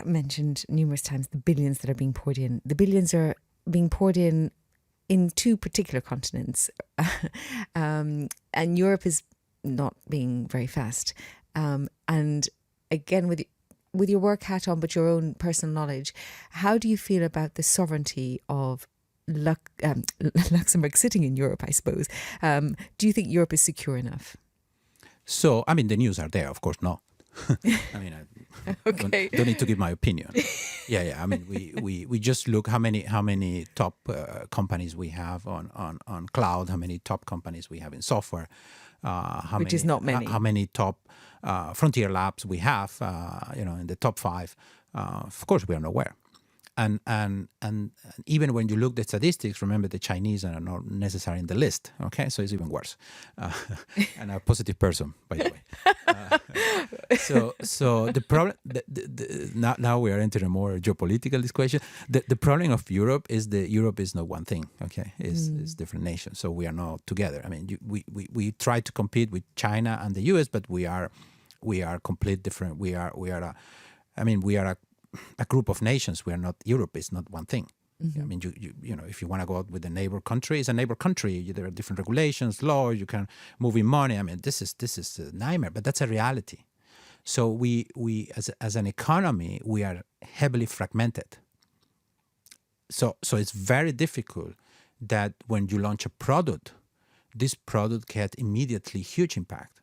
mentioned numerous times the billions that are being poured in. The billions are being poured in two particular continents. And Europe is not being very fast. And again, with your work hat on, but your own personal knowledge, how do you feel about the sovereignty of Luxembourg sitting in Europe, I suppose? Do you think Europe is secure enough? So, I mean, the news are there, of course, no. I mean, I Okay. don't need to give my opinion. Yeah. I mean, we just look how many top companies we have on cloud, how many top companies we have in software, Which is not many. How many top frontier labs we have, in the top 5. Of course, we are nowhere. And even when you look at the statistics, remember the Chinese are not necessarily in the list. Okay, so it's even worse. And a positive person, by the way. So the problem now we are entering a more geopolitical discussion. The problem of Europe is that Europe is not one thing. Okay, it's different nations. So we are not together. I mean, we try to compete with China and the US, but we are complete different. We are a group of nations. We are not. Europe is not one thing. I mean, you know, if you want to go out with a neighbor country, it's a neighbor country. There are different regulations, law. You can move in money. I mean, this is a nightmare, but that's a reality. So we as an economy, we are heavily fragmented. So it's very difficult that when you launch a product, this product gets immediately huge impact.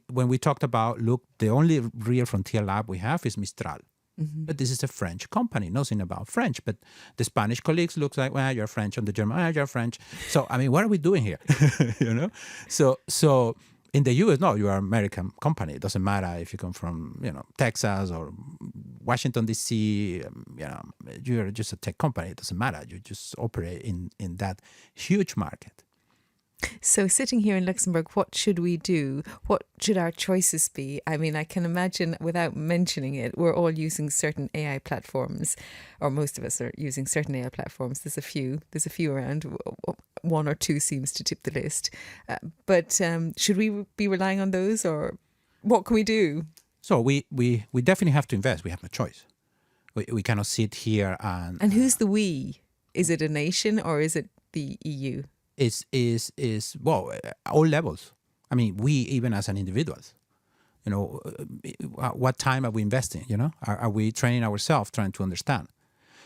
When we talked about, look, the only real frontier lab we have is Mistral. But this is a French company, nothing about French. But the Spanish colleagues look like, well, you're French, and the German, you're French. So, I mean, what are we doing here? You know? So in the US, no, you are an American company. It doesn't matter if you come from, Texas or Washington, D.C., you're just a tech company. It doesn't matter. You just operate in that huge market. So sitting here in Luxembourg, what should we do? What should our choices be? I mean, I can imagine, without mentioning it, we're all using certain AI platforms, or most of us are using certain AI platforms. There's a few around. One or two seems to tip the list. But should we be relying on those, or what can we do? So we definitely have to invest. We have no choice. We cannot sit here and... And who's the we? Is it a nation or is it the EU? Is all levels. I mean, we even as an individuals, what time are we investing? Are we training ourselves, trying to understand?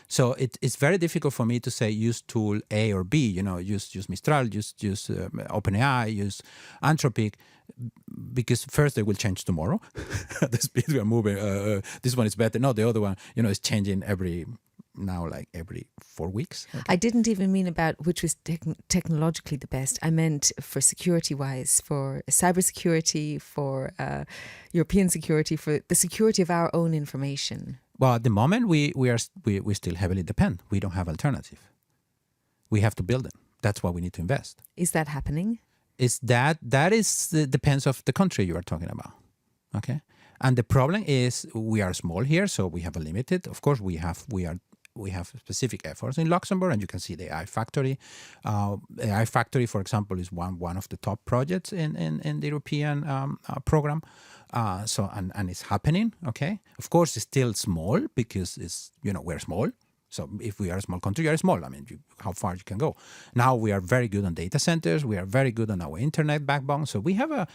So it's very difficult for me to say use tool A or B. Use Mistral, use OpenAI, use Anthropic, because first they will change tomorrow. At the speed we are moving, this one is better. No, the other one, is changing every 4 weeks. Okay. I didn't even mean about which was technologically the best. I meant for security-wise, for cybersecurity, for European security, for the security of our own information. Well, at the moment, we still heavily depend. We don't have alternative. We have to build them. That's why we need to invest. Is that happening? Depends of the country you are talking about. Okay, and the problem is we are small here, so we have a limited. Of course, we have specific efforts in Luxembourg, and you can see the AI Factory. AI Factory, for example, is one of the top projects in the European program. And it's happening. Okay, of course, it's still small because we're small. So if we are a small country, you are small. I mean, how far you can go. Now we are very good on data centers. We are very good on our internet backbone. So we have a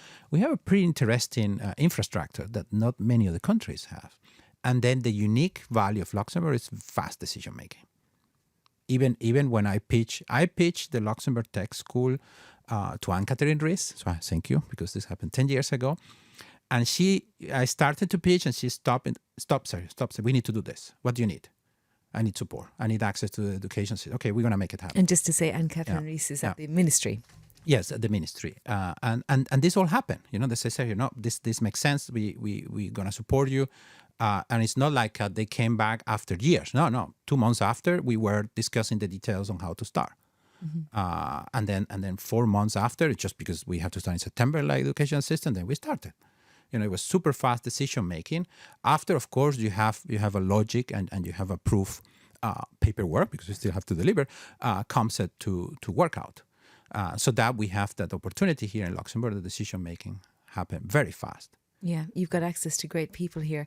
pretty interesting infrastructure that not many other countries have. And then the unique value of Luxembourg is fast decision making. Even when I pitched the Luxembourg Tech School to Anne-Catherine Ries. So thank you, because this happened 10 years ago. And I started to pitch, and she stopped. We need to do this. What do you need? I need support. I need access to the education system. Okay, we're going to make it happen. And just to say, Anne-Catherine Ries is at the ministry. Yes, at the ministry. And this all happened. They say, this makes sense. We're going to support you. And it's not like they came back after years. No. 2 months after, we were discussing the details on how to start. Mm-hmm. And then 4 months after, it's just because we have to start in September, like education system, then we started. It was super fast decision making. After, of course, you have a logic and you have a proof paperwork, because you still have to deliver, concept to work out. So that we have that opportunity here in Luxembourg, the decision making happen very fast. Yeah, you've got access to great people here.